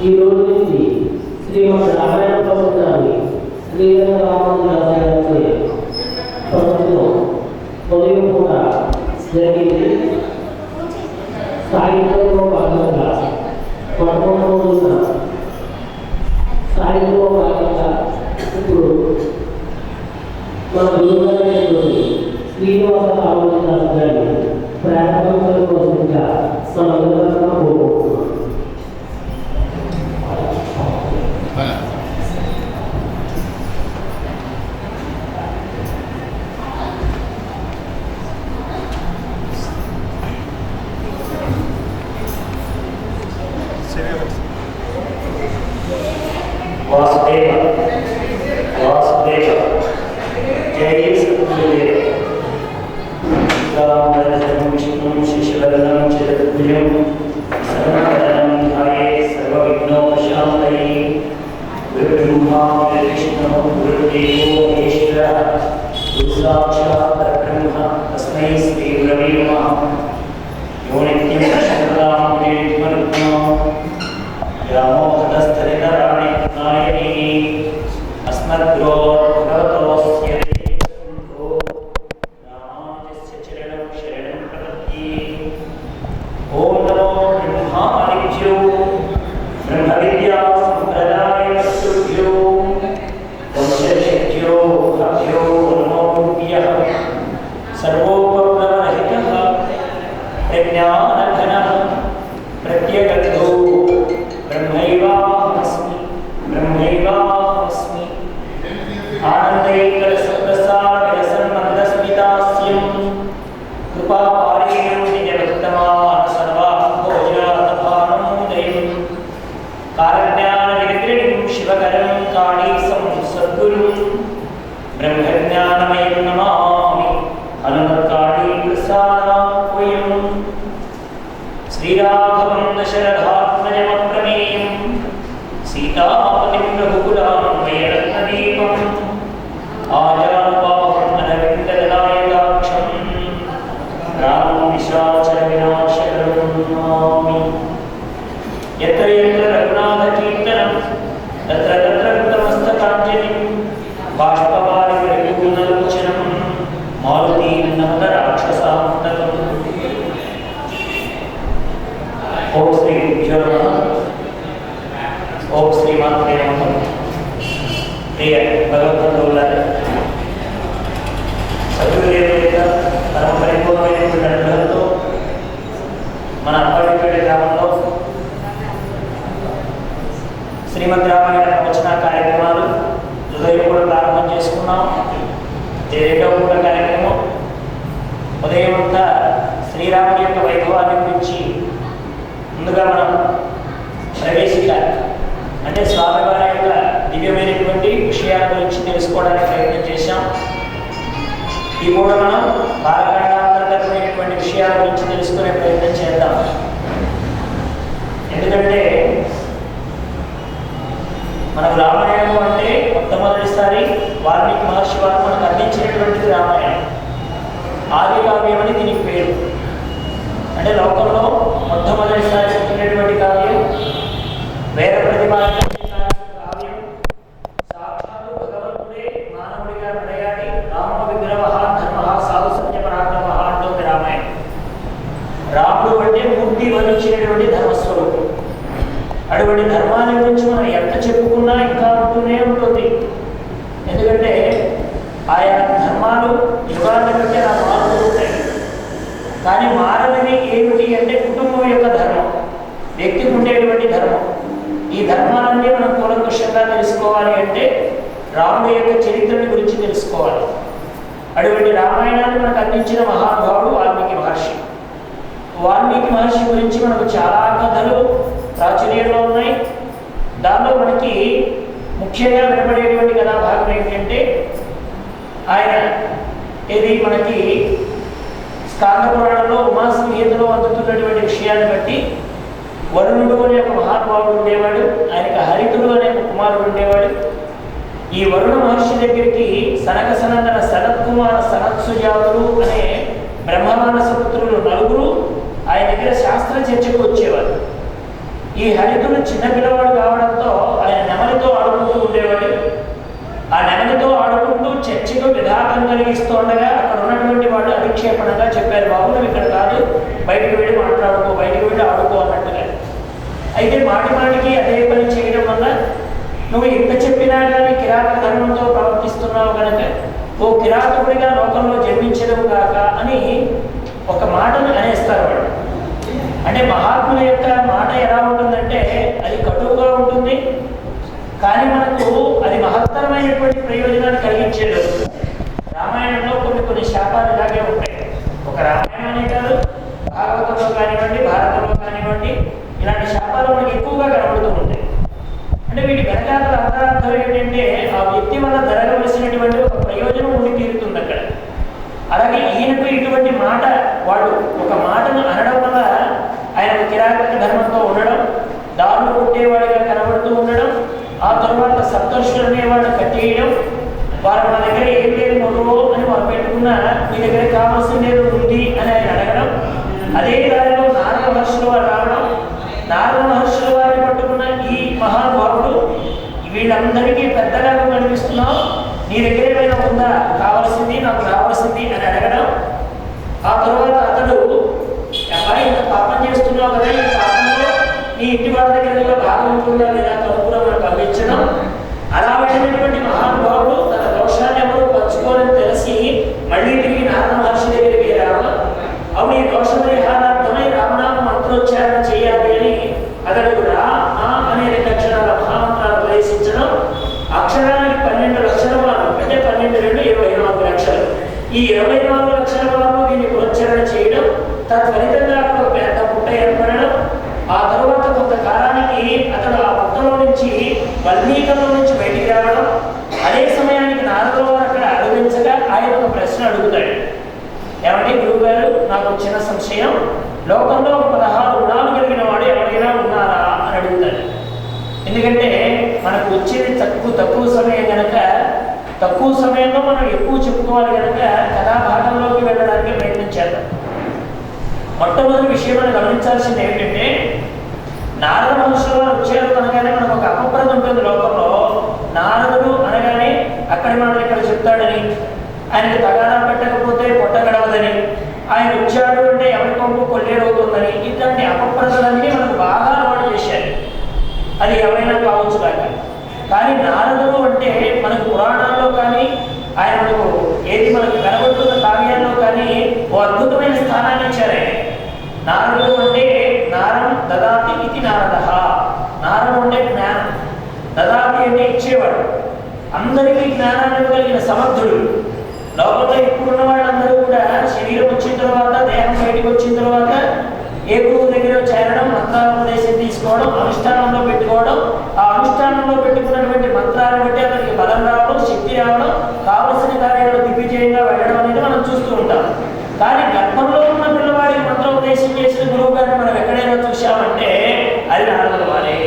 ఈ రోజు నుంచి శ్రీమద్ రామాయణ ప్రవచనాన్ని శ్రీరంగ రామానుజాచార్య ప్రవచనం ఉదయం పూట జరిగింది. సాయంత్రంలో భాగంగా పదకొండవ సాయంత్రంలో భాగంగా ఇప్పుడు మన గురువుగారైనటువంటి శ్రీనివాస రామానుజాచార్య గారిని ప్రారంభించడం కోసంగా మన గురువుగా కోరుకుంటున్నాం. वासुदेव वासुदेव जय सद्गुरुदेव रामचन्द्रं विष्णुं शिशुवर्णं चतुर्भुजं सर्वकरणं ध्यायेत् सर्वविघ्नोपशान्तये गुरुब्रह्मा गुरुर्विष्णुः गुरुर्देवो महेश्वरः गुरुसाक्षात् परब्रह्म तस्मै श्रीगुरवे नमः यो नित्यं प्रसन्नां निर्मलम् रामो हतस्थलितराणि नायकी अस्मद्गुरो भगवतोऽस्य देवो रामानुजस्य चरणं शरणं प्रपद्ये। ॐ नमो ब्रह्मादिभ्यो ब्रह्मविद्यासम्प्रदायवस्तुभ्यो वंशऋषिभ्यो भ्यो नमो गुरुभ्यः। सर्वोपप्लवरहितः प्रज्ञानघनः प्रत्यगतो ब्रह्मैवाहमस्मि आनन्दैकरसप्रसारसन्मन्दस्मितास्यं कृपापारेण निजभक्तमान् सर्वाभोजातभानमुदयं कारज्ञानविग्रहिं शिवकरं काणीसं सद्गुरुं ब्रह्मज्ञानमयं नमामि हनुमत्काणीप्रसादाह्वयं श्रीराघवं दशरथात्मजमप्रमेयं सीतापतिं रघुकुलां वैरत्नदीपम् आजानुबाहुं अरविन्ददलायताक्षं रामं निशाचरविनाशकरं नमामि। यत्र यत्र रघुनाथकीर्तनं तत्र तत्र कृतमस्तकाञ्जलिं बाष्पवारिपरिपूर्णलोचनं मारुतीं नमत राक्षसान्तकम्। ओम श्री गुरुभ्यो नमः। ओम श्रीमात्रे नमः। प्रिय भगवद्बंधुవులారా, సద్గురుదేవుల యొక్క పరమ పరిపూర్ణమైనటువంటి అనుగ్రహంతో మన అప్పటిపేట గ్రామంలో శ్రీమద్ రామాయణ ప్రవచన కార్యక్రమాలు ఉదయం కూడా ప్రారంభం చేసుకున్నాం. రెండవ పూట కార్యక్రమం ఉదయం అంతా శ్రీరాముడి యొక్క వైభవాన్ని గురించి ముందుగా మనం ప్రవేశించాలి. అంటే స్వామివారి యొక్క దివ్యమైనటువంటి విషయాల గురించి తెలుసుకోవడానికి ప్రయత్నం చేశాం. ఈ కూడా మనం బాలకాండాంతర్గతమైనటువంటి విషయాల గురించి తెలుసుకునే ప్రయత్నం చేద్దాం. ఎందుకంటే మనకు రామాయణం అంటే మొట్టమొదటిసారి వాల్మీకి మహర్షి వారు మనకు అందించినటువంటిది రామాయణం. ఆది కావ్యం అని దీనికి పేరు. అంటే లోకంలో మొట్టమొదటిసారి పుట్టినటువంటి కావ్యం, వేద ప్రతిపాదిత కావ్యం, సాక్షాత్తు భగవంతుడే మానవుడిగా నడయాడి రామ విగ్రహ ధర్మ సాధు సత్య పరాక్రమ అంటుంది రామాయణం. రాముడు అంటే మూర్తి వహించినటువంటి ధర్మస్వరూపం. అటువంటి ధర్మాల గురించి మనం ఎంత చెప్పుకున్నా ఇంకా ఉంటూనే ఉంటుంది. ఎందుకంటే ఆయా ధర్మాలు యుగాన్ని బట్టి అలా మారుతూ ఉంటాయి. కానీ మారనిది ఏమిటి అంటే కుటుంబం యొక్క ధర్మం, వ్యక్తికి ఉండేటువంటి ధర్మం. ఈ ధర్మాలన్నీ మనం కూలంకషంగా తెలుసుకోవాలి అంటే రాముడి యొక్క చరిత్రని గురించి తెలుసుకోవాలి. అటువంటి రామాయణాన్ని మనకు అందించిన మహానుభావుడు వాల్మీకి మహర్షి. వాల్మీకి మహర్షి గురించి మనకు చాలా కథలు ప్రాచుర్యంలో ఉన్నాయి. దానిలో మనకి ముఖ్యంగా వినపడేటువంటి కథాభాగం ఏంటంటే ఆయన ఇది మనకి స్కాంద పురాణంలో ఉమాసంహితలో అందుతున్నటువంటి విషయాన్ని బట్టి వరుణుడు అనే ఒక మహానుభావుడు ఉండేవాడు. ఆయనకి హరితుడు అనే ఒక కుమారుడు ఉండేవాడు. ఈ వరుణ మహర్షి దగ్గరికి సనక సనందన సనత్కుమార సనత్సుజాతులు అనే బ్రహ్మమానస పుత్రులు నలుగురు ఆయన దగ్గర శాస్త్ర చర్చకు వచ్చేవారు. ఈ హరితుడు చిన్న పిల్లవాడు బయటకు వెళ్ళి మాట్లాడుకో, బయటకు వెళ్ళి ఆడుకో అన్నట్టుగా. అయితే మాటికి అదే పని చేయడం వల్ల నువ్వు ఎంత చెప్పినా కానీ కిరాతక ధర్మంతో ప్రవర్తిస్తున్నావు కనుక ఓ కిరాతకుడిగా లోకంలో జన్మించడం కాక అని ఒక మాటను అనేస్తారు వాడు. అంటే మహాత్ముల యొక్క మాట ఎలా ఉంటుందంటే అది కటువుగా ఉంటుంది, కానీ మనకు అది మహత్తరమైనటువంటి ప్రయోజనాన్ని కలిగించేది. రామాయణంలో కొన్ని శాపాలు ఇలాగే ఉంటాయి. ఒక రామాయణమే కాదు, భాగవతంలో కానివ్వండి, భారతంలో కానివ్వండి, ఇలాంటి శాపాలు మనకి ఎక్కువగా కనబడుతూ ఉంటాయి. అంటే వీటి వెనకాల అంతరార్థం ఏంటంటే ఆ వ్యక్తి వల్ల జరగవలసినటువంటి ఒక ప్రయోజనం ఉండి తీరుతుంది అక్కడ. అలాగే ఈయనకు ఇటువంటి మాట, వాడు ఒక మాటను అనడం వల్ల ఆయన కిరాతక ధర్మంతో ఉండడం, దారులు కొట్టేవాడిగా కనబడుతూ ఉండడం, ఆ తర్వాత సప్తర్షులు అనేవాడు కట్టేయడం, వారు మన దగ్గర ఏం లేదు మొదలు అని వారు పెట్టుకున్నా మీ దగ్గర కావాల్సింది ఏదో ఉంది అని ఆయన అడగడం, అదే దారిలో నారద మహర్షులు వారు రావడం, నారద మహర్షుల వారిని పట్టుకున్న ఈ మహానుభావుడు వీళ్ళందరికీ పెద్దగా కనిపిస్తున్నావు, నీ దగ్గర ఏమైనా ఉందా, కావాల్సింది నాకు రావాల్సింది అని అడగడం. ఆ తర్వాత అతడు అబ్బాయి ఇంత పాపం చేస్తున్నావు కదా, ఈ పాపంలో నీ ఇంటి వాళ్ళ దగ్గర భాగం ఉంటుందా లేదా కనుక్కున్నా మనం పంపించడం. అలా వెళ్ళినటువంటి మహానుభావుడు తన దోషాన్ని ఎవరు పంచుకోవాలని తెలిసి మళ్ళీ తిరిగి నారద మహర్షి దగ్గరికి రావడం, అప్పుడు ఈ దోష పరిహారార్థమై రామనామ మంత్రోచ్చారణ చేయాలి అని అతడు రా అనే 2 అక్షరాల మహామంత్రాలు ప్రవేశించడం. అక్షరానికి 12 లక్షల వారు, అంటే 12 2 24 లక్షలు. ఈ 24 లక్షల వారు దీన్ని పునశ్చరణ చేయడం, తత్ఫలితంగా అక్కడ ఒక పెద్ద పుట్ట ఏర్పడడం. ఆ తరువాత కొంతకాలానికి అతడు ఆ పుట్టలో నుంచి వల్మీకంలో నుంచి బయటికి రావడం. అదే సమయానికి నారదుల వారు అక్కడ అడుగించగా ఆయన ఒక ప్రశ్న అడుగుతాడు. ఏమంటే గురువు గారు, నాకు చిన్న సంశయం, లోకంలో 16 గుణాలు కలిగిన వాడు ఎవరైనా ఉన్నారా అని అడుగుతాడు. ఎందుకంటే మనకు వచ్చేది తక్కువ సమయం కనుక, తక్కువ సమయంలో మనం ఎక్కువ చెప్పుకోవాలి కనుక కథాభాగంలోకి వెళ్ళడానికి ప్రయత్నించేద్దాం. మొట్టమొదటి విషయం మనం గమనించాల్సింది ఏంటంటే, నారద మహర్షుల వారు వచ్చారు అనగానే మనకు ఒక అపప్రద ఉంటుంది లోకంలో. నారదుడు అనగానే అక్కడి మాటలు ఇక్కడ చెప్తాడని, ఆయనకు తగాదా పెట్టకపోతే పొట్ట గడవదని, ఆయన వచ్చాడు అంటే ఎవరి కొంపు కొల్లేరవుతుందని, ఇట్లాంటి అపప్రదలన్నీ మనకు బాగా అలవాటు చేశారు. అది ఎవరైనా కావచ్చు కాక. కానీ నారదుడు అంటే మనకు పురాణాల్లో కానీ, ఆయన మనకు ఏది మనకు కనబడుతున్న కావ్యాల్లో కానీ ఓ అద్భుతమైన స్థానాన్ని ఇచ్చారు. నారదుడు అంటే నారం దదాతి ఇది నారద. నారం అంటే జ్ఞానం, దదాతి అంటే ఇచ్చేవాడు, అందరికీ జ్ఞానాన్ని కలిగిన సమర్థుడు. లోకంలో ఇప్పుడున్న వాళ్ళందరూ కూడా శరీరం వచ్చిన తర్వాత, దేహం బయటకు వచ్చిన తర్వాత ఏ గురువు దగ్గర చేరడం, మంత్రాలోపదేశం తీసుకోవడం, అనుష్ఠానంలో పెట్టుకోవడం, ఆ అనుష్ఠానంలో పెట్టుకున్నటువంటి మంత్రాలను బట్టి అతనికి బలం రావడం, శక్తి రావడం, కావలసిన కార్యాలు దిగ్విజయంగా వెళ్ళడం అనేది మనం చూస్తూ ఉంటాం. కానీ గర్భంలో ఉన్న పిల్లవాడికి మంత్రోపదేశం చేసిన గురువు గారిని మనం ఎక్కడైనా చూసామంటే అది నారదుల వారే.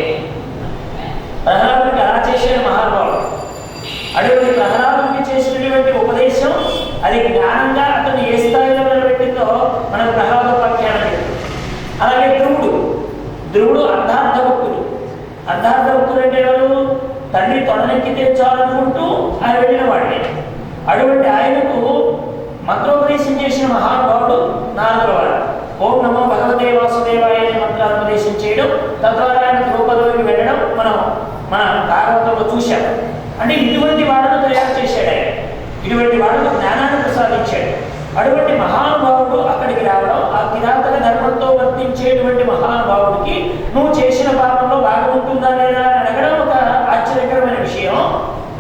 ప్రహ్లాదుడికి అలా చేసిన మహానుభావుడు. అటువంటి ప్రహ్లాదుడికి చేసినటువంటి ఉపదేశం అది జ్ఞానంగా అతను ఏ స్థాయిలో నిలబెట్టిందో మనకు ప్రహ్లాదోపాఖ్యానం. అలాగే ధ్రువుడు అర్ధార్థభక్తుడు. అర్ధార్థభక్తుడు అంటే ఎవరు? తండ్రి తొడనెక్కితే చాలనుకుంటూ ఆయన వెళ్ళిన వాడిని. అటువంటి ఆయనకు మంత్రోపదేశం చేసిన మహానుభావుడు నారదుల వారు. ఓం నమో భగవతే వాసుదేవాయ అనే మంత్రానుపదేశం చేయడం, తద్వారా ఆయన ధ్రువపదవికి వెళ్ళడం మన భాగవతంలో చూశాం. అంటే ఇటువంటి వాడును తయారు చేశాడు ఆయన, ఇటువంటి వాడును జ్ఞానాన్ని ప్రసాదించాడు. అటువంటి మహానుభావుడు అక్కడికి రావడం, ఆ కిరాతక ధర్మంతో వర్తించేటువంటి మహానుభావుడికి నువ్వు చేసిన పాపంలో భాగం ఉంటుందా లేదా అని అడగడం ఒక ఆశ్చర్యకరమైన విషయం.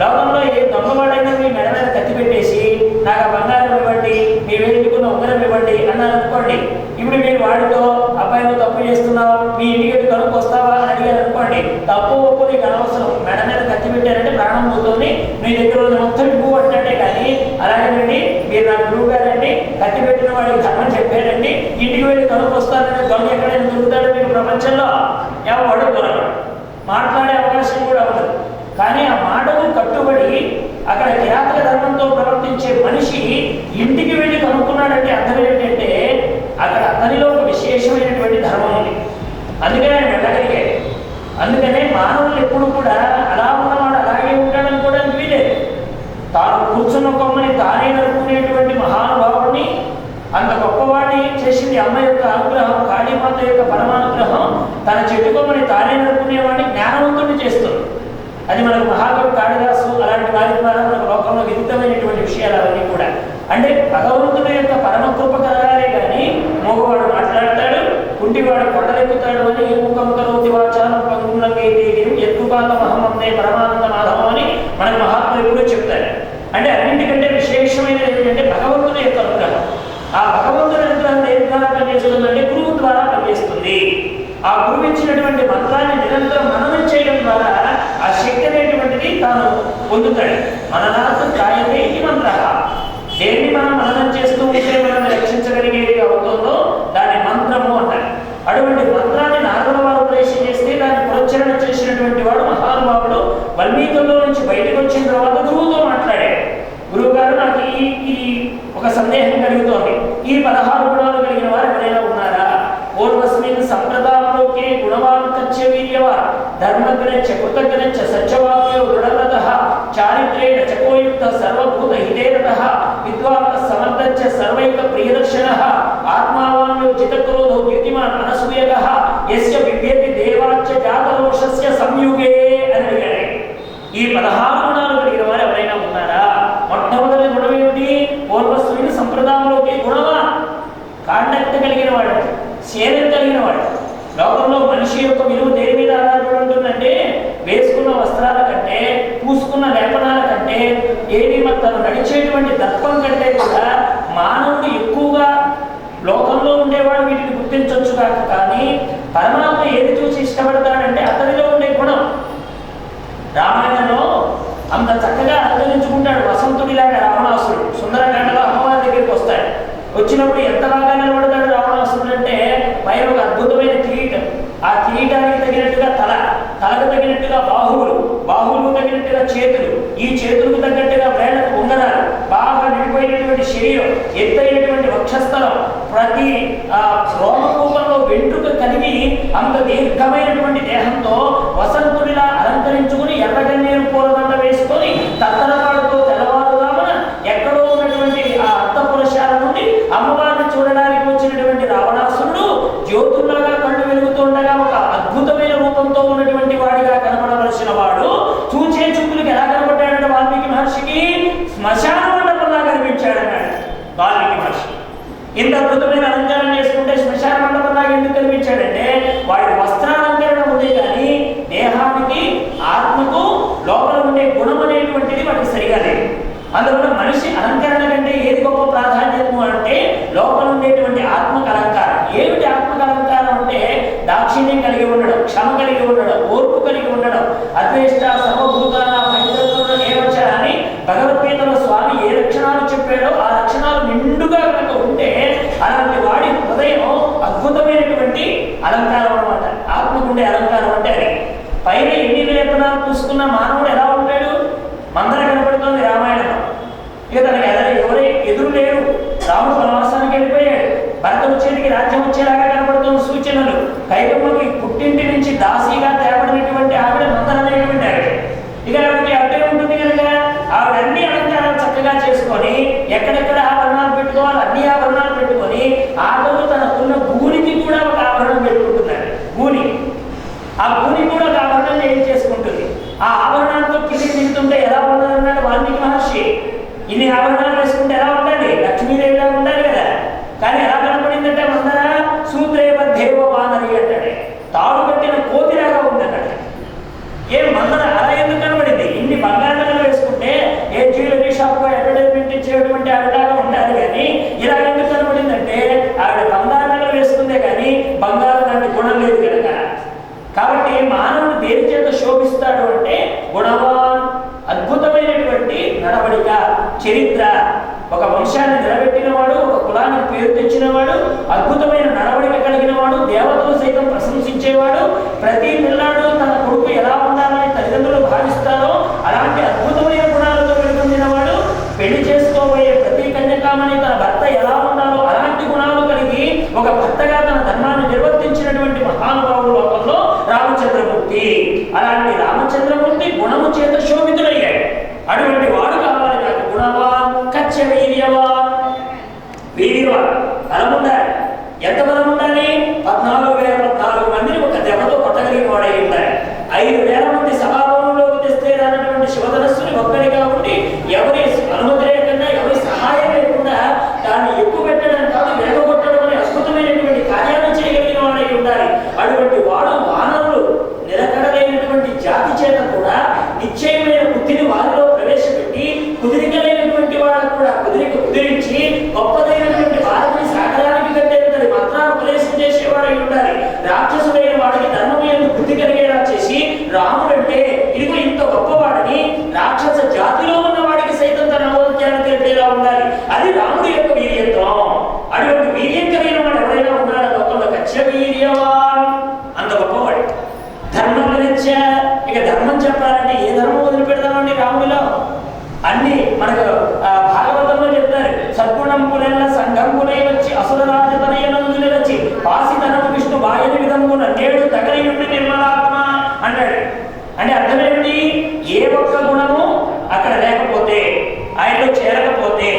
లోకంలో ఏ దొంగవాడైనా మీ మెడ మీద కత్తి పెట్టేసి నాకు ఆ బంగారం ఇవ్వండి, మీ వేడుకున్న ఉంగరం ఇవ్వండి అన్నారు అనుకోండి. ఇప్పుడు మీరు వాడితో అబ్బాయి నువ్వు తప్పు చేస్తున్నావు, మీ ఇంటికి కనుక్కొస్తావా అని అడిగారు అనుకోండి. తప్పు ఒప్పు నీకు అనవసరం, మెడ మీద కత్తి పెట్టారంటే ప్రాణం పోతుంది, మీ దగ్గర ఉన్న మొత్తం ఇవ్వు పట్టినట్టే. కానీ అలాగేనండి మీరు నా గురువు గారండి, కత్తి పెట్టిన వాడికి ధర్మం చెప్పారండి, ఇంటికి వెళ్ళి కనుక్కొస్తానంటే దొంగ ఎక్కడైనా దొరుకుతాడు మీకు ప్రపంచంలో? ఎవడు దొరకడు, మాట్లాడే అవకాశం కూడా ఉండదు. కానీ ఆ మాటకు కట్టుబడి అక్కడ కిరాతక ధర్మంతో ప్రవర్తించే మనిషి ఇంటికి వెళ్ళి కనుక్కున్నాడంటే అర్థం ఏంటంటే అక్కడ అతనిలో ఒక విశేషమైనటువంటి ధర్మం ఉంది, అందుకనే ఆయన వెళ్ళగలిగాడు. అందుకనే మానవులు ఎప్పుడు కూడా అలా ఉన్నవాడు అలాగే ఉంటాడని కూడా వీలేదు. తాను కూర్చున్న కొమ్మని తానే నరుకునేటువంటి మహానుభావుడిని, అంత గొప్పవాడిని చేసింది అమ్మ యొక్క అనుగ్రహం పరమాత్మ యొక్క పరమానుగ్రహం తన చెట్టుకోమని తానే నడుపుకునేవాడిని జ్ఞానవంతుడిని చేస్తుంది. అది మనకు మహాకవి కాళిదాసు అలాంటి వారి ద్వారా మనకు లోకంలో విదితమైనటువంటి విషయాలు అవన్నీ కూడా. అంటే భగవంతుడి యొక్క పరమకృప కలగాలే కానీ మోగవాడు మాట్లాడతాడు, కుంటివాడు కొండలెక్కుతాడు అని ఏ ముఖం కరోతి వాచాలం పంగులంగైతే ఎత్తుకాల మహమ్మే పరమానంద మాధవం అని మనకు మహాత్ములు ఎప్పుడూ చెప్తారు. అంటే అన్నింటికంటే విశేషమైనది ఏంటంటే భగవంతుని యొక్క అనుగ్రహం. ఆ భగవంతుని అనుగ్రహం దేని ద్వారా పనిచేస్తుందంటే గురువు ద్వారా పనిచేస్తుంది. ఆ గురువు ఇచ్చినటువంటి మంత్రాన్ని నిరంతరం మననం చేయడం ద్వారా ఆ శక్తి అనేటువంటిది తాను పొందుతాడు. మననార్థం జాయతే ఇది మంత్ర. దేన్ని మనం మననం చేస్తూ ఉంటే మనం రక్షించగలిగేది అవుతుందో దాన్ని మంత్రము అంటారు. అటువంటి మంత్రాన్ని నారదుల వారు ఉపదేశం చేస్తే దాన్ని పునశ్చరణ చేసినటువంటి వాడు మహానుభావుడు వాల్మీకుల్లో నుంచి బయటకు వచ్చిన తర్వాత గురువుతో మాట్లాడాడు. గురువు గారు నాకు ఈ ఒక సందేహం కలుగుతోంది. ఈ 16 గుణాలు కలిగిన వారు ఎవరైనా ఉన్నారా? పూర్వస్మిన్ సంప్రదాయంలోకి గుణవాన్ కచ్చ వీర్యవాన్ ధర్మగ్రచ్చ కృతజ్ఞచ్చ సత్యవాక్యో దృఢవ్రతః చారిత్రేణ చకోయుక్త సర్వభూత హితేరతః విద్వాన్ సమర్థచ్చ సర్వైక ప్రియదర్శనః ఆత్మావాన్యో జితక్రోధో ద్యుతిమాన్ అనసూయకః యస్య విభ్యతి దేవాచ్చ జాతరోషస్య సంయుగే అని అడిగాడు. ఈ 16 గుణాలు కలిగిన వారు ఎవరైనా ఉన్నారా? మొట్టమొదటి గుణం ఏమిటి? పూర్వస్మిన్ సంప్రదాయంలోకి గుణవాన్, కాండక్ట్ కలిగిన వాడు, శీలం కలిగిన వాడు. లోకంలో మనిషి యొక్క విలువ దేని మీద ఆధారపడి ఉంటుందంటే వేసుకున్న వస్త్రాల కంటే, పూసుకున్న లేపనాల కంటే, ఏది తను నడిచేటువంటి దర్పం కంటే కూడా మానవుడు ఎక్కువగా లోకంలో ఉండేవాడు వీటిని గుర్తించవచ్చు కాక కానీ పరమాత్మ ఏది చూసి ఇష్టపడతాడంటే అతనిలో ఉండే గుణం. రామాయణంలో అంత చక్కగా అలంకరించుకుంటాడు వసంతుడిలాగా రావణాసురుడు. సుందరకాండలో అమ్మవారి దగ్గరికి వస్తాడు. వచ్చినప్పుడు ఎంత బాగా నిలబడతాడు రావణాసురుడు అంటే పైన ఒక అద్భుతమైన కిరీటం, ఆ కిరీటానికి తగినట్టుగా తలకు తగినట్టుగా బాహువులు తగినట్టుగా చేతులు, ఈ చేతులకు తగ్గట్టుగా వేళ్లకు ఉంగరాలు, బాగా నిండిపోయినటువంటి శరీరం, ఎత్తైనటువంటి వక్షస్థలం, ప్రతి రోమకూపంలో వెంట్రుక కలిగి అంత దీర్ఘమైనటువంటి దేహంతో వసంతుడిలా అలంకరించుకుని ఎర్రగన్నేరు పూలదండ వేసుకొని తత్తరపాడుతో తెల్లవారుదామున ఎక్కడో ఉన్నటువంటి ఆ అంతఃపురశాల నుండి అమ్మవారిని చూడడానికి వచ్చినటువంటి రావణాసురుడు జ్యోతుల్లాగా కళ్ళు వెలుగుతుండగా ఒక అద్భుతమైన రూపంతో ఉన్నటువంటి వాడిగా కనపడవలసిన వాడు చూచే చూపులకు ఎలా కనపడ్డాడంటే వాల్మీకి మహర్షికి శ్మశాన మండపంలా కనిపించాడన్నాడు వాల్మీకి మహర్షి. ఇంత అద్భుతమైన అలంకరణ చేసుకుంటే శ్మశాన మండపంలాగా ఎందుకు కనిపించాడంటే వాడి వస్త్రాలంకరణ ఉంది కానీ దేహానికి ఆత్మకు లోపల ఉండే గుణం అనేటువంటిది వాటికి సరిగా లేదు. అందువల్ల మనిషి అలంకరణ కంటే ఏది గొప్ప ప్రాధాన్యము అంటే లోపల ఉండేటువంటి ఆత్మక అలంకారం. ఏమిటి ఆత్మక అలంకారం అంటే దాక్షిణ్యం కలిగి ఉండడం, క్షమ కలిగి ఉండడం, ఓర్పు కలిగి ఉండడం, అద్వేష్ట సర్వభూతాల మైత్రులను ఏమచ్చ అని భగవద్గీతలో స్వామి ఏ లక్షణాలు చెప్పాడో ఆ లక్షణాలు నిండుగా కనుక ఉంటే అలాంటి వాడి హృదయం అద్భుతమైనటువంటి అలంకారం అన్నమాట. ఆత్మకు ఉండే అలంకారం అంటే అది. పైన ఎన్ని లేపనాలు పూసుకున్న మానవుడు ఎలా ఉంటాడు? మందర కనపడుతుంది రామాయణం. ఇక తనకి ఎవరే ఎదురు లేరు. రాముడు వనవాసానికి వెళ్ళిపోయాడు. భరత వచ్చేటికి రాజ్యం వచ్చేలాగా కనపడుతున్న సూచనలు. కైకమ్మకి పుట్టింటి నుంచి దాసీగా తేపడినటువంటి ఆవిడ మందర అనేటువంటి ఆవిడ. ఇక ఆవిడకి అడ్డే ఉంటుంది కనుక ఆవిడ అన్ని అలంకారాలు చక్కగా చేసుకొని ఎక్కడెక్కడ ఆభరణాలు పెట్టుకోవాలి అన్ని ఆభరణాలు పెట్టుకొని ఆటలు తనకున్న భూనికి కూడా ఒక ఆభరణం పెట్టుకుంటున్నాడు. భూని ఆ భూని కూడా ఒక ఆభరణం ఏం చేసుకుంటుంది. ఆ ఆభరణాలతో కిందికి దిగుతుంటే ఎలా ఉండాలన్నాడు వాల్మీకి మహర్షి. ఇన్ని ఆభరణాలు వేసుకుంటే ఎలా ఉండాలి? లక్ష్మీదేవిలా ఉండాలి కదా. కానీ ఎలా కనపడిందంటే మందర సూత్రేపదేవ వానరి అంటాడు. తాడు కట్టిన కోతిలాగా ఉందన్నాడు. ఏ మందర అలా ఎందుకు కనబడింది? ఇన్ని బంగారాలు వేసుకుంటే ఏ జ్యువెలరీ షాప్లో అడ్వర్టైజ్మెంట్ ఇచ్చేటువంటి ఆవిడలాగా ఉండాలి కానీ ఇలా ఎందుకు కనబడిందంటే ఆవిడ బంగారాలు వేసుకుందే కానీ బంగారం లాంటి గుణం లేదు కనుక. కాబట్టి మానవుడు దేని చేత శోభిస్తాడు అంటే గుణవాన్, అద్భుతమైనటువంటి నడవడిక, చరిత్ర, ఒక వంశాన్ని నిలబెట్టినవాడు, ఒక కులానికి పేరు తెచ్చినవాడు, అద్భుతమైన నడవడిక కలిగిన వాడు, దేవతలు సైతం ప్రశంసించేవాడు, ప్రతి పిల్లాడు తన కొడుకు ఎలా ఉండాలని తల్లిదండ్రులు భావిస్తారో అలాంటి అద్భుతమైన గుణాలతో వెలుగొందినవాడు, పెళ్లి చేసుకోబోయే ప్రతి కన్యకామని తన భర్త ఎలా ఉండాలో అలాంటి గుణాలు కలిగి ఒక భర్తగా తన ధర్మాన్ని నిర్వర్తించినటువంటి మహానుభావుడు లోకంలో రామచంద్రమూర్తి. అలాంటి రామచంద్రమూర్తి గుణము చేత శోభితుడయ్యాడు. అటువంటి వాడు కావాలి నాకు. గుణవాన్ కచ్చ వీర్యవాన్. వీర్యవాన్ బలం ఉండాలి. ఎంత బలం ఉండాలి? 14 5,000 మంది సభాభవనంలోకి తెస్తే రానటువంటి శివధనస్సుని ఒక్కడిగా ఉండి ఎవరి అనుమతి లేకుండా ఎవరి సహాయం లేకుండా దాన్ని ఎక్కువ పెట్టడం కాదు వెనకగొట్టడం అనే అద్భుతమైనటువంటి కార్యాలను చేయగలిగిన వాడై ఉండాలి. అటువంటి వాడు వానరులు నిలకడలేనటువంటి జాతి చేత కూడా నిశ్చయమైన బుద్ధిని వారిలో ప్రవేశపెట్టి కుదిరికలేనటువంటి వాళ్ళకు కూడా కుదిరించి గొప్పదైనటువంటి వారిని సాగరానికి కట్టేది మాత్రాన్ని ఉపదేశం చేసేవాడై ఉండాలి. రాక్షసుడైన వాడికి ధర్మం ఎందుకు బుద్ధి కలిగేలా చేసి రాముడంటే ఇదిగో ఇంత గొప్పవాడని రాక్షస జాతిలో ఉన్న వాడికి సైతం తన ఔన్నత్యాన్ని తెలిపేలా ఉండాలి. అది రాముడి యొక్క వీర్యత్వం. అటువంటి వీర్యం కలిగిన వాడు ఎవరైనా ఉన్నాడు లోకంలో కచ్చ వీర్యవాన్, అంత గొప్పవాడు. ధర్మం గురించి ఇక ధర్మం చెప్పాలంటే ఏ ధర్మం వదిలిపెడతామండి రాముడిలో? అన్ని మనకు భాగవతంలో చెప్తారు. సద్గుణం పులెల్ల సంఘం పులై వచ్చి అసుర రాజతనయనందు నిలచి పాసితనము విష్ణు బాయని విధమున నేడు తగలి నుండి నిర్మలాత్మ అంటాడు. అంటే అర్థమేమిటి? ఏ ఒక్క గుణము అక్కడ లేకపోతే, ఆయనలో చేరకపోతే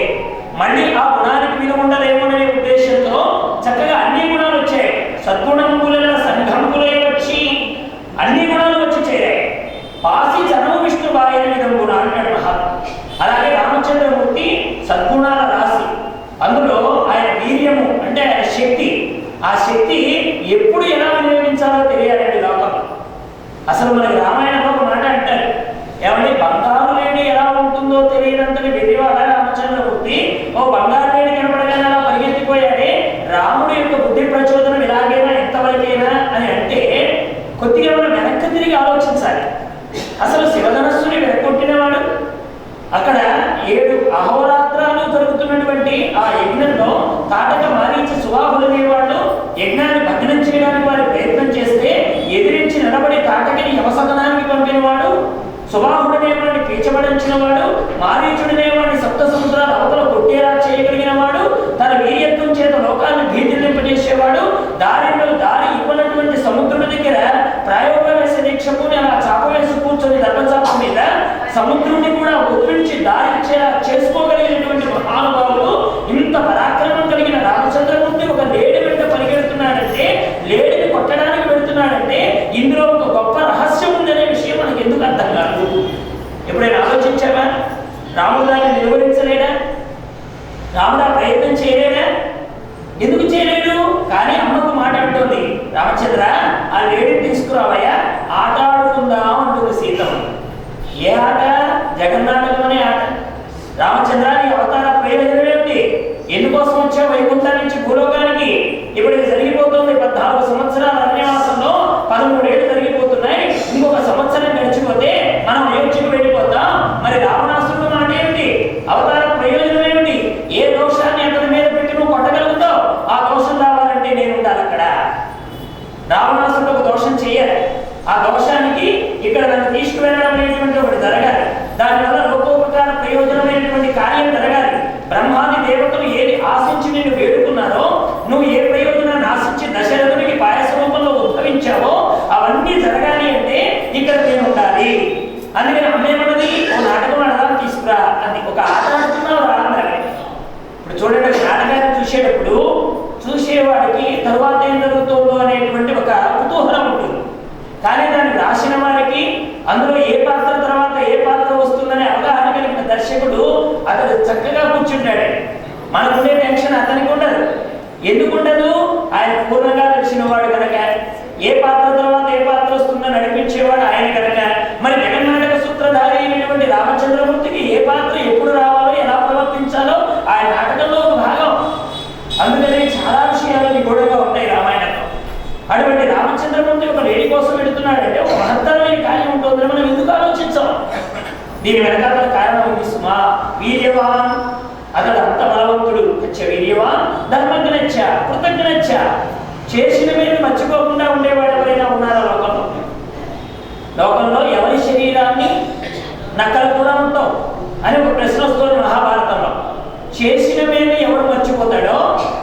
మళ్ళీ ఆ గుణానికి విలువ ఉండలేమోననే ఉద్దేశంతో చక్కగా అన్ని గుణాలు వచ్చాయి. సద్గుణం పులెల్ల సంఘం పులై వచ్చి అన్ని గుణాలు వచ్చి చేరాయి. పాసి జనము విష్ణు బాయని విధమున అంటాడు మహాత్మ. అలాగే రామచంద్రమూర్తి సద్గుణాల రాశి, అందులో ఆయన వీర్యము అంటే ఆయన శక్తి. ఆ శక్తి ఎప్పుడు ఎలా వినియోగించాలో తెలియాలండి లోకంలో. అసలు మనకి రామాయణంలో ఒక మాట అంటారు, ఏమంటే బంగారు లేడి ఎలా ఉంటుందో తెలియనంతని వెలివాడ రామచంద్రమూర్తి ఓ బంగారు లేడి కనపడగానే అలా పరిగెత్తిపోయాడే. రాముడి యొక్క బుద్ధి ప్రచోదనం ఇలాగైనా ఎంతవరకైనా అని అంటే కొద్దిగా మనం వెనక్కి తిరిగి ఆలోచించాలి. అసలు శివధనస్సుని వెనకొట్టినవాడు, అక్కడ 7 అహోరాత్రాలు జరుగుతున్నటువంటి ఆ యజ్ఞంలో తాటక మారీచి సుబాహులనే వాళ్ళు యజ్ఞాన్ని భగ్నం చేయడానికి వారి ప్రయత్నం చేస్తే ఎదిరించి నిలబడి తాటకిని యమసదనానికి పంపినవాడు, సుబాహుడనేవాడిని పీచబడించిన వాడు, మారీచుడనేవాడిని సప్త సముద్రాల అవతల కొట్టేలా చేయగలిగిన వాడు, తన వీర్యత్వం చేత లోకాన్ని భీతిల్లింపజేసేవాడు, దారి ఇవ్వనటువంటి సముద్రుడి దగ్గర ప్రాయోగవేశ దీక్షకుని అలా చాప వేసి కూర్చొని దర్భచాప మీద సముద్రుడిని కూడా ఒప్పించి దారి చేసుకోగలిగినటువంటి మహానుభావులు. ఇంత పరాక్రమం కలిగిన రామచంద్రమూర్తి ఒక లేడి వెంట పరిగెడుతున్నాడంటే, లేడిని కొట్టడానికి వెళుతున్నాడంటే ఇందులో ఒక గొప్ప రహస్యం ఉందనే విషయం మనకి ఎందుకు అర్థం కాదు? ఎప్పుడైనా ఆలోచించావా? రాముడు దాన్ని నిర్వహించలేడా? రాముడు ఆ ప్రయత్నం చేయలేడా? ఎందుకు చేయలేడు? కానీ అమ్మకు మాట అంటుంది, రామచంద్ర ఆ లేడిని తీసుకురావయ్యా, ఆట ఆడుకుందాం అంటుంది సీతమ్మ. ఏ ఆట? జగన్నాటకం అనే ఆట. రామచంద్ర నీ అవతార ప్రయోజనం ఏమిటి? ఎందుకోసం వచ్చావు వైకుంఠం నుంచి భూలోకానికి? ఇప్పుడు ఇది జరిగిపోతుంది 14 సంవత్సరాల అరణ్యవాసంలో 13 ఏళ్ళు జరిగిపోతున్నాయి. ఇంకొక సంవత్సరం గడిచిపోతే మనం అయోధ్యకు వెళ్ళిపోతాం. మరి రావణాసురుడు మాట ఏమిటి? అవతార ప్రయోజనం ఏమిటి? ఏ దోషాన్ని అతని మీద పెట్టి నువ్వు కొట్టగలుగుతావు? ఆ దోషం రావాలంటే నేను ఉండాలి అక్కడ. రావణాసురుడు ఒక దోషం చేయాలి. ఆ దోషానికి ఇక్కడ నన్ను తీసుకువెళ్ళడం అనేటువంటి ఒకటి జరగాలి. దానివల్ల లోకోపకార ప్రయోజనమైనటువంటి కార్యం జరగాలి. బ్రహ్మాది దేవతలు ఏది ఆశించి నిన్ను వేడుకున్నారో, నువ్వు ఏ ప్రయోజనాన్ని ఆశించి దశరథునికి పాయస రూపంలో ఉద్భవించావో అవన్నీ జరగాలి అంటే ఇక్కడ నేను ఉండాలి. అందుకని అమ్మేమన్నది ఓ నాటకం ఆడదాం తీసుకురా అని. ఒక ఆట ఆడుతున్నావు రావాలి. ఇప్పుడు చూడండి, నాటకాన్ని చూసేటప్పుడు చూసేవాడికి తరువాత ఏం జరుగుతుందో అనేటువంటి ఒక కుతూహలం ఉంటుంది. కానీ దాన్ని రాసిన వారికి అందులో ఏ పాత్ర తర్వాత ఏ పాత్ర వస్తుందనే అవగాహన కలిగిన దర్శకుడు అతడు చక్కగా కూర్చుంటాడు. మనకుండే టెన్షన్ అతనికి ఉండదు. ఎందుకు ఉండదు? ఆయన పూర్ణంగా తెలిసిన వాడు కనుక, ఏ పాత్ర తర్వాత ఏ పాత్ర వస్తుందో నడిపించేవాడు ఆయన కనుక. మరి జగన్నాటక సూత్రధారి అయినటువంటి రామచంద్రమూర్తికి ఏ పాత్ర ఎప్పుడు రావాలో ఎలా ప్రవర్తించాలో ఆయన నాటకంలో ఒక భాగం. అందుకని చాలా విషయాలు నిగూఢంగా ఉంటాయి రామాయణంలో. అటువంటి రామచంద్రమూర్తి ఒక లేడి కోసం వెళుతున్నాడంటే ఒక మహత్తరమైన కార్యం ఉంటుందని మనం ఎందుకు ఆలోచించాం? దీని వెనకాల కారణం ఉంది సుమా. వీర్యవాన్, అతడు అంత బలవంతుడు. వీర్యవాన్, ధర్మజ్ఞ, కృతజ్ఞ, చేసిన మీద మర్చిపోకుండా ఉండేవాడు ఎవరైనా ఉన్నారా లోకంలో? లోకంలో ఎవరి శరీరాన్ని నక్కలు కూడా ఉంటావు అని ఒక ప్రశ్న వస్తుంది మహాభారతంలో. చేసిన మీద ఎవడు మర్చిపోతాడో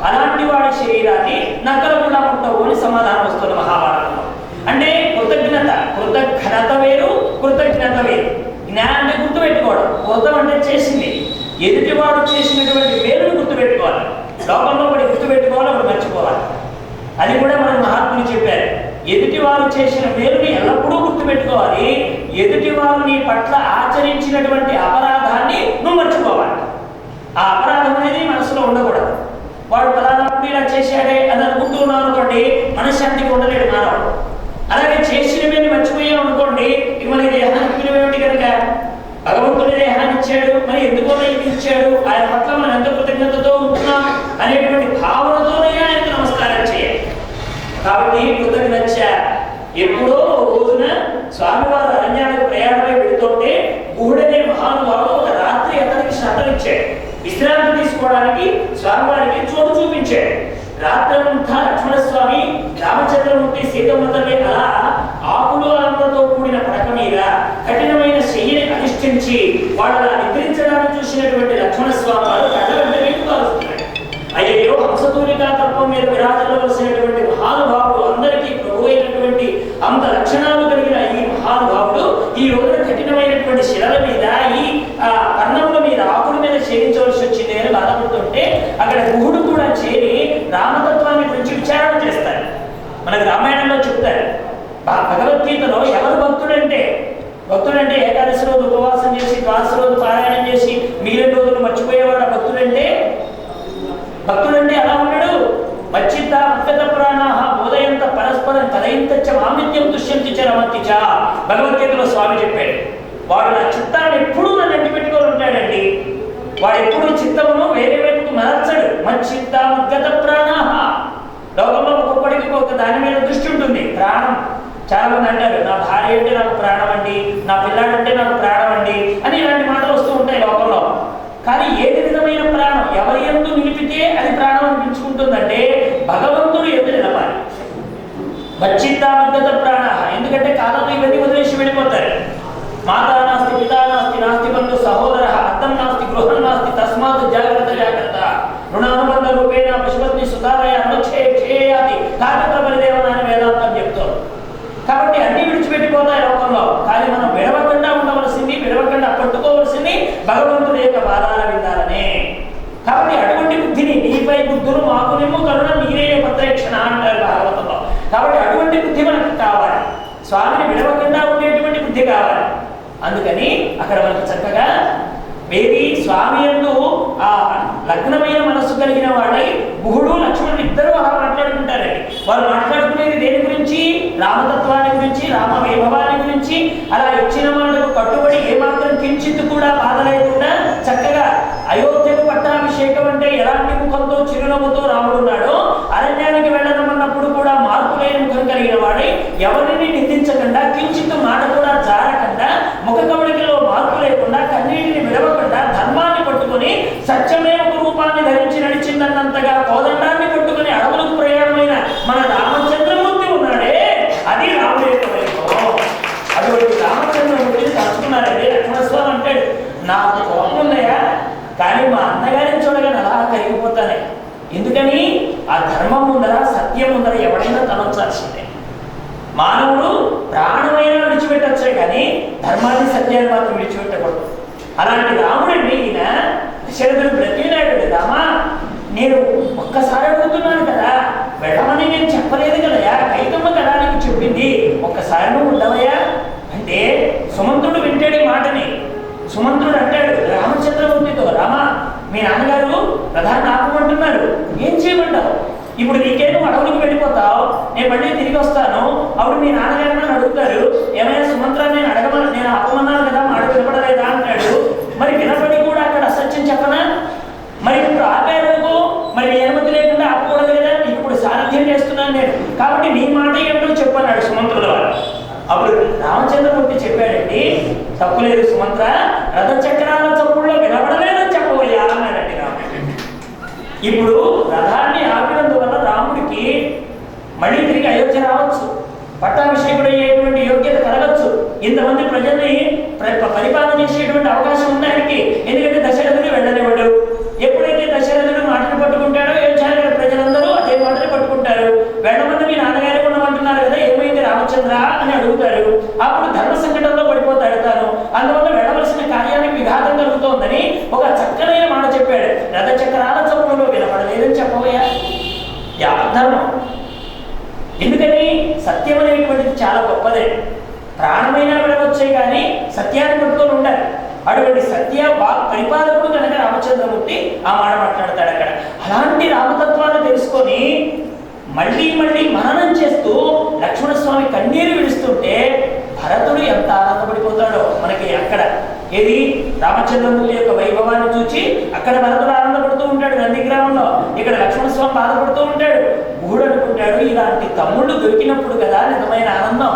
అలాంటి వాడి శరీరాన్ని నక్కలు కూడా ఉంటావు అని సమాధానం వస్తుంది మహాభారతంలో. అంటే కృతజ్ఞత వేరు, కృతజ్ఞత వేరు. జ్ఞానాన్ని గుర్తుపెట్టుకోవడం, కృతం అంటే చేసింది. ఎదుటివాడు చేసినటువంటి పేరును గుర్తుపెట్టుకోవాలి. లోకంలో ఒకటి గుర్తుపెట్టుకోవాలి, ఒకటి మర్చిపోవాలి. అది కూడా మన మహాత్ములు చెప్పారు. ఎదుటివారు చేసిన మేలుని ఎల్లప్పుడూ గుర్తుపెట్టుకోవాలి. ఎదుటివారు నీ పట్ల ఆచరించినటువంటి అపరాధాన్ని నువ్వు మర్చిపోవాలి. ఆ అపరాధం అనేది మనసులో ఉండకూడదు. వాడు పలానాప్పుడు ఇలా చేశాడే అని అనుకుంటూ ఉన్నాం అనుకోండి, మనశ్శాంతికి ఉండలేడు మానవుడు. అలాగే చేసినవన్నీ మర్చిపోయాం అనుకోండి, ఇక మన దేహానికి విలువేమిటి కనుక? భగవంతుడి దేహాన్ని ఇచ్చాడు, మరి ఎందుకో మనకి ఇచ్చాడు, ఆయన పట్ల మనం ఎంత కృతజ్ఞతతో ఉంటున్నాం అనేటువంటి భావనతోనే ఆయనకు నమస్కారం చేయాలి. కాబట్టి కృతజ్ఞత ఎప్పుడో రోజున స్వామివారు అరణ్యానికి ప్రయాణమై వెళుతుంటే గుహుడనే మహానుభావుడు ఒక రాత్రి అతనికి శ్రద్ధనిచ్చాడు. విశ్రాంతి తీసుకోవడానికి స్వామివారికి చోటు చూపించాడు. రాత్రంతా లక్ష్మణస్వామి రామచంద్రమూర్తి సీతమ్మతల్లి అలా ఆకులు ఆకులతో కూడిన పడక మీద కఠినమైన శయ్యని అధిష్ఠించి వాళ్ళ నిద్రించడానికి చూసినటువంటి లక్ష్మణస్వామి వారు కళ్ళ వెంట నీళ్లు కారుస్తున్నాడు. అయ్యో హంసతూలికా తత్వం మీద విరాజవలసినటువంటి మహానుభావుడు, అందరికీ ప్రభు అయినటువంటి అంత లక్షణాలు కలిగిన ఈ మహానుభావుడు ఈ రోజున కఠినమైనటువంటి శిలల మీద ఈ కర్ణముల మీద ఆకుల మీద చేయించవలసి వచ్చింది అని బాధపడుతుంటే అక్కడ గుహుడు కూడా చేరి రామతత్వాన్ని గురించి విచారణ చేస్తారు. మనకు రామాయణంలో చెప్తారు. భగవద్గీతలో ఎవరు భక్తుడంటే ఏకాదశి రోజు ఉపవాసం చేసి ద్వాదశ రోజు పారాయణం చేసి మిగిలిన రోజులు మర్చిపోయేవాడు భక్తుడంటే అలా ఉన్నాడు. మచ్చిత అద్భుత ప్రాణాహ బోధయంత పరస్పరం తదయంత మామిత్యం దుష్యంతి చ రమంతి చ భగవద్గీతలో స్వామి చెప్పాడు. వాడు నా చిత్తాన్ని ఎప్పుడూ నన్ను అంటి పెట్టుకొని ఉంటాడండి. వాడు ఎప్పుడు చిత్తమును వేరే వైపుకు మార్చడు. మచ్చిత అద్భుత ప్రాణాహ. లోకంలో ఒక్కొక్కడికి ఒక దాని మీద దృష్టి ఉంటుంది. ప్రాణం చాలా మంది అంటారు, నా భార్య అంటే నాకు ప్రాణం అండి, నా పిల్లాడంటే నాకు ప్రాణం అండి అని ఇలాంటి మాటలు వస్తూ ఉంటాయి లోకంలో. కానీ ఏది విధమైన ప్రాణం ఎవరి యందు నిలిపితే అది ప్రాణం అనిపించుకుంటుందంటే భగవంతుడు ఎందు నిలపాలి. మచ్చిత్తామద్దత ప్రాణ. ఎందుకంటే కాలంలో ఇవన్నీ వదిలేసి వెళ్ళిపోతారు. మాతా నాస్తి పితా నాస్తి నాస్తి బంధు సహోదర అర్థం నాస్తి గృహం నాస్తి తస్మాత్ జాగ్రత్త రుణానుబంధ రూపేణ పశుపత్ని సుతాలయ అనుక్షేయాది కాకత్ర బలిదేవన అని వేదాంతం చెప్తారు. కాబట్టి అన్ని విడిచిపెట్టిపోతాయి లోకంలో. కానీ మనం విడవకుండా ఉండవలసింది, విడవకుండా పట్టుకోవలసింది భగవంతుడి యొక్క పాదాల విందాలనే. కాబట్టి అటువంటి బుద్ధిని నీపై బుద్ధులు మాకు నిమ్ము కరుణ నీరే పత్రేక్షణ అంటారు భాగవతంలో. కాబట్టి అటువంటి బుద్ధి మనకు కావాలి. స్వామిని విడవకుండా ఉండేటువంటి బుద్ధి కావాలి. అందుకని అక్కడ మనకు చక్కగా వేది స్వామి యందు ఆ లగ్నమైన మనస్సు కలిగిన వాళ్ళై గుహుడు లక్ష్మణుడు ఇద్దరు అలా మాట్లాడుకుంటారండి. వాళ్ళు మాట్లాడుకునేది దేని గురించి? రామతత్వాన్ని గురించి, రామ వైభవాన్ని గురించి. అలా ఇచ్చిన మాటకు కట్టుబడి ఏమాత్రం కించిత్ కూడా బాధ లేకుండా చక్కగా అయోధ్యకు పట్టాభిషేకం అంటే ఎలాంటి ముఖంతో చిరునవ్వుతో రాముడున్నాడో అరణ్యానికి వెళ్ళదమన్నప్పుడు కూడా మార్పు లేని ముఖం కలిగిన వాడై ఎవరిని నిందించకుండా కించిత్ మాట కూడా జారకుండా ముఖ కవళికలో మార్పు లేకుండా కన్నీటిని విడవకుండా ధర్మాన్ని పట్టుకుని సత్యమే ఒక రూపాన్ని ధరించి నడిచిందన్నంతగా కోదండాన్ని పట్టుకుని అడవులకు ప్రయాణమైన మన రామచంద్రమూర్తి ఉన్నాడే, అది రాముడి యొక్క వైభవం. అటువంటి రామచంద్రమూర్తిని తలుచుకున్నారండి. లక్ష్మణస్వామి అంటాడు, నాకు కోపం ఉందయ్యా, కానీ మా అన్నగారిని చూడగానే అలా కరిగిపోతానే. ఎందుకని? ఆ ధర్మం ముందర, సత్యం ముందర ఎవడైనా తనొచ్చాల్సిందే. మానవుడు ప్రాణమైనా విడిచిపెట్టచ్చే కానీ ధర్మాన్ని, సత్యాన్ని మాత్రం విడిచిపెట్టకూడదు. అలాంటి రాముడండి ఈయన. దశరథుడు బ్రతికినాడు. రామా, నేను ఒక్కసారి అడుగుతున్నాను కదా, వెళ్ళమని నేను చెప్పలేదు కదయా, కైకమ్మ కదా నీకు చెప్పింది, ఒక్కసారి నువ్వు ఉండవయ్యా అంటే సుమంత్రుడు వింటాడు ఈ మాటని. సుమంత్రుడు అంటాడు రామచంద్రమూర్తితో, రామా మీ నాన్నగారు ప్రధాని ఆపమంటున్నారు, ఏం చేయమంటావు? ఇప్పుడు నీకే నువ్వు అడవులకు వెళ్ళిపోతావు, నేను మళ్ళీ తిరిగి వస్తాను, అప్పుడు మీ నాన్నగారు నన్ను అడుగుతారు, ఏమైనా సుమంత్రాన్ని నేను ఆపమన్నాను కదా, మాట వినపడలేదా అంటాడు. మరి వినపడి కూడా అక్కడ అసత్యం చెప్పనా? మరి ఇప్పుడు ఆపేందుకు మరి నీ అనుమతి లేకుండా ఆపకూడదు కదా, నీకు ఇప్పుడు సారథ్యం చేస్తున్నాను నేను, కాబట్టి నీ మాట ఏంటో చెప్పన్నాడు సుమంత్రుల వారు. అప్పుడు రామచంద్రమూర్తి చెప్పాడండి, తప్పులేదు సుమంత్ర, రథచక్రాల చప్పుల్లో వినపడలేదని చెప్పబోయా అన్నాడండి రాముడు. ఇప్పుడు రథాన్ని ఆపినందువల్ల రాముడికి మళ్ళీ తిరిగి అయోధ్య రావచ్చు, పట్టాభిషేకుడు అయ్యేటువంటి యోగ్యత కలగచ్చు, ఇంతమంది ప్రజల్ని పరిపాలన చేసేటువంటి అవకాశం ఉంది ఆయనకి. ఎందుకంటే దశరథుడు వెళ్ళనివ్వడు. ఎప్పుడైతే దశరథుడు మాటలు పట్టుకుంటాడో ఏం చేయాలి, ప్రజలందరూ అదే మాటలు పట్టుకుంటారు. వెళ్ళమంది మీ నాన్నగారే ఉండమంటున్నారు కదా, ఏమైంది రామచంద్ర అని అడుగుతారు. అప్పుడు ధర్మ సంకటంలో పడిపోతాడు తాను. అందువల్ల వెళ్ళవలసిన కార్యానికి విఘాతం కలుగుతోందని ఒక చక్కనైన మాట చెప్పాడు. రథచక్రాల చప్పుడులో వినపడలేదని చెప్పబోయా, యాపధర్మం. ఎందుకని? సత్యం చాలా గొప్పదే. ప్రాణమైనా విడవచ్చే కానీ సత్యాన్ని పట్టుకొని ఉండాలి. అటువంటి సత్య పరిపాలకుడు కనుక రామచంద్రమూర్తి ఆ మాట మాట్లాడతాడు అక్కడ. అలాంటి రామతత్వాన్ని తెలుసుకొని మళ్ళీ మళ్ళీ మననం చేస్తూ లక్ష్మణస్వామి కన్నీరు విడుస్తుంటే భరతుడు ఎంత ఆనందపడిపోతాడో మనకి అక్కడ. ఏది రామచంద్రమూర్తి యొక్క వైభవాన్ని చూచి అక్కడ భరతుడు ఆనందపడుతూ ఉంటాడు నందిగ్రామంలో, ఇక్కడ లక్ష్మణస్వామి బాధపడుతూ ఉంటాడు. గుహుడు అనుకుంటాడు ఇలాంటి తమ్ముళ్ళు దొరికినప్పుడు కదా నిజమైన ఆనందం.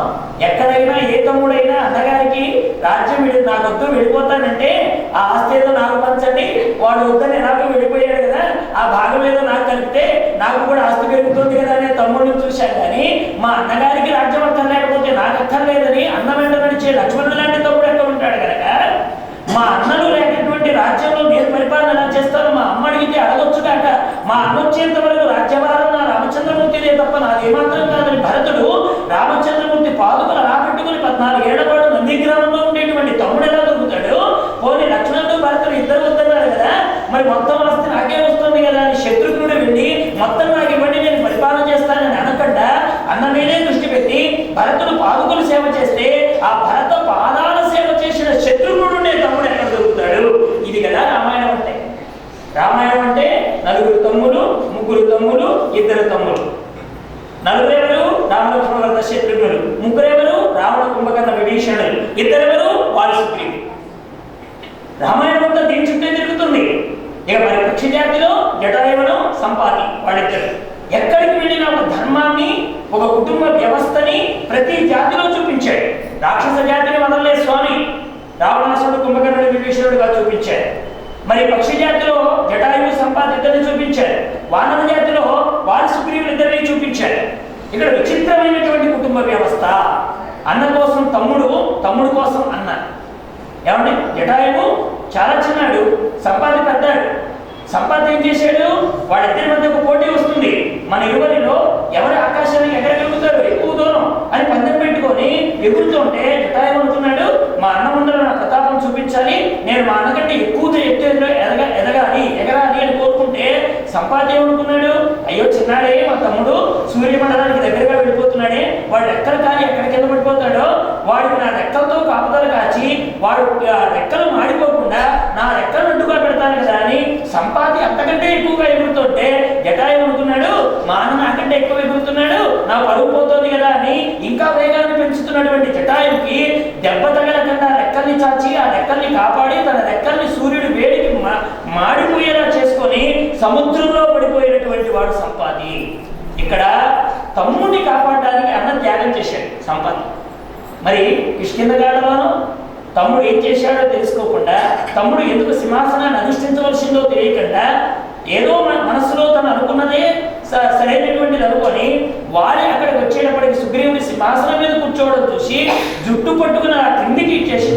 ఎక్కడైనా ఏ తమ్ముడైనా అన్నగారికి రాజ్యం నాకొద్దు వెళ్ళిపోతానంటే ఆ ఆస్తి ఏదో నాకు పంచండి, వాడు వద్దని ఎలాగో వెళ్ళిపోయాడు కదా, ఆ భాగం ఏదో నాకు కలిపితే నాకు కూడా ఆస్తి పెరుగుతుంది కదా అనే తమ్ముడిని చూశాను. కానీ మా అన్నగారికి రాజ్యం అక్కర్లేకపోతే నాకు అక్కర్లేదని అన్న వెంట నడిచే లక్ష్మణుడు లాంటి తమ్ముడు ఎక్కడ ఉంటాడు కనుక మా అన్నలు లేనటువంటి రాజ్యంలో నేను పరిపాలన ఎలా చేస్తాను, మా అమ్మ అడిగితే అడగొచ్చు కాక, మా అన్న వచ్చేంత వరకు రాజ్యభారం నా రామచంద్రమూర్తిదే తప్ప నాదేమాత్రం కాదని భరతుడు రామచంద్రమూర్తి పాదుకలు అలా పెట్టుకుని 14 ఏళ్ల పాటు నందిగ్రామంలో ఉండేటువంటి తమ్ముడు ఎలా దొరుకుతాడు? పోనీ లక్ష్మణుడు భరతుడు ఇద్దరు వద్దన్నారు కదా, మరి మొత్తం ఆస్తి నాకే వస్తుంది కదా అని శత్రుఘ్నుడు వెళ్ళి మొత్తం నాకు ఇవ్వండి నేను పరిపాలన చేస్తానని అనకుండా అన్న మీదే దృష్టి పెట్టి భరతుడు పాదుకలు సేవ చేస్తే ఆ భరత పాదాల సేవ చేసిన శత్రుఘ్నుడు తమ్ముడు ఎక్కడ దొరుకుతాడు? ఇది కదా రామాయణం అంటే. రామాయణం అంటే 4 తమ్ములు, 3 తమ్ములు, 2 తమ్ములు. 4 ఎవరు? రామలక్ష్మణ భరత శత్రుఘ్నులు. 3 ఎవరు? రావణ కుంభకర్ణ విభీషణులు. 2 ఎవరు? వాలి సుగ్రీవుడు. రామాయణం అంతా దీని చుట్టే తిరుగుతుంది. ఇక మరి పక్షి జాతిలో జటాయువును సంపాతి వాళ్ళిద్దరు ఎక్కడికి వెళ్ళిన ఒక ధర్మాన్ని, ఒక కుటుంబ వ్యవస్థని ప్రతి జాతిలో చూపించాడు. రాక్షస జాతిని వదలలే స్వామి, రావణాసుడు కుంభకర్ణుడు విభీషణుడుగా చూపించాడు. మరి పక్షి జాతిలో జటాయువు సంపాతి ఇద్దరిని చూపించాడు. వానర జాతిలో వారి సుగ్రీవులు ఇద్దరిని చూపించాడు. ఇక్కడ విచిత్రమైనటువంటి కుటుంబ వ్యవస్థ. అన్న కోసం తమ్ముడు, తమ్ముడు కోసం అన్న. ఏమండి, జటాయువు చాలా చిన్నాడు, సంపాతి పెద్దాడు. సంపాతి ఏం చేశాడు? వాళ్ళిద్దరి మధ్య ఒక పోటీ వస్తుంది. మన ఇరువురిలో ఎవరు ఆకాశానికి ఎగరగలుగుతారు ఎక్కువ దూరం అని పందెం పెట్టుకొని ఎగురుతుంటే జటాయువు అనుకున్నాడు మా అన్న ముందర నా ప్రతాపం చూపించాలి, నేను మా అన్నకంటే ఎక్కువ ఎత్తు ఎగరాలి అని కోరుకుంటే సంపాతి ఏమనుకున్నాడు? అయ్యో చిన్నాడే మా తమ్ముడు సూర్యమండలానికి దగ్గరగా వెళ్ళిపోతున్నాడే, వాడు రెక్కలు కాని ఎక్కడ కింద పడిపోతాడో వాడికి నా రెక్కలతో కాపుదలు కాచి వాడు రెక్కలు మాడిపోకుండా నా రెక్కలు అడ్డుగా పెడతాను కదా అని సంపాతి అంతకంటే ఎక్కువగా ఎగురుతుంటే జటాయువు అనుకున్నాడు మా అన్న నాకంటే ఎక్కువ ఎగురుతున్నాడు, నా పరువు పోతుంది కదా అని ఇంకా వేగాన్ని పెంచుతున్నటువంటి జటాయువుకి దెబ్బ తగలకుండా రెక్కల్ని చాచి ఆ రెక్కల్ని కాపాడి తన రెక్కల్ని సూర్యుడు వేడికి మాడిపోయేలా చేసుకొని సముద్రంలో పడిపోయినటువంటి వాడు సంపాతి. ఇక్కడ తమ్ముడిని కాపాడడానికి అన్న త్యాగం చేశాడు సంపాతి. మరి కిష్కింధకాండలోనూ తమ్ముడు ఏం చేశాడో తెలుసుకోకుండా, తమ్ముడు ఎందుకు సింహాసనాన్ని అధిష్ఠించవలసిందో తెలియకుండా ఏదో మనసులో తను అనుకున్నదే సరైనటువంటిది అనుకొని వారి అక్కడికి వచ్చేటప్పటికి సుగ్రీవుడి సింహాసనం మీద కూర్చోవడం చూసి జుట్టు పట్టుకుని ఆ క్రిందికి ఇచ్చేసి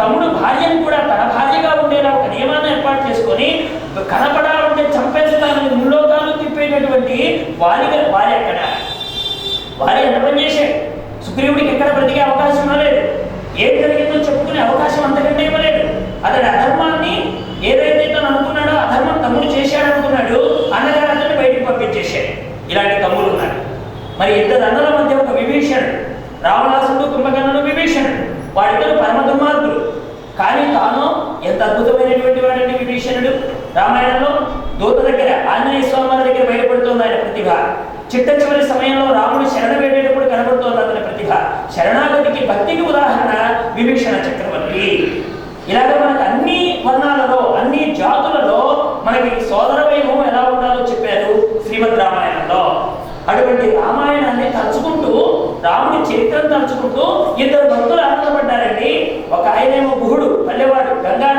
తమ్ముడు భార్యను కూడా తన భార్యగా ఉండేలా ఒక నియమాన్ని ఏర్పాటు చేసుకొని కనపడాలంటే చంపేస్తానని ముల్లోకాలు తిప్పేటటువంటి వారి అక్కడ వారి ఎంత పని చేశాడు. సుగ్రీవుడికి ఎక్కడ బ్రతికే అవకాశం ఇవ్వలేదు, ఏం జరిగిందో చెప్పుకునే అవకాశం అంతకంటే ఇవ్వలేదు. అతడి అధర్మాన్ని ఏదైతే తను అనుకున్నాడో అధర్మం తమ్ముడు చేశాడు అనుకున్నాడు, అన్నగారు అతన్ని బయటికి పంపించేశాడు. ఇలాంటి తమ్ముడు ఉన్నాడు. మరి 2 అన్నల మధ్య ఒక విభీషణుడు, రావణాసుడు కుంభకర్ణుడు విభీషణుడు, వాడిద్దరు పరమ దుర్మార్గులు. కానీ తాను ఎంత అద్భుతమైనటువంటి వాడండి విభీషణుడు. రామాయణంలో దూత దగ్గర ఆంజనేయ స్వామి వారి దగ్గర బయటపడుతోంది ఆయన ప్రతిభ. చిట్ట చివరి సమయంలో రాముడు శరణ వేడేటప్పుడు కనబడుతోంది అతని ప్రతిభ. శరణాగతికి భక్తికి ఉదాహరణ విభీషణ చక్రవర్తి. ఇలాగ మనకు అన్ని వర్ణాలలో అన్ని జాతులలో మనకి సోదర వైభవం ఎలా ఉండాలో చెప్పారు శ్రీమద్ రామాయణంలో. అటువంటి రామాయణాన్ని తలుచుకుంటూ రాముడి చరిత్రను తలుచుకుంటూ 2 భక్తులు ఆనందపడ్డారండి. ఒక ఆయనేమో గుహుడు పల్లెవాడు, గంగా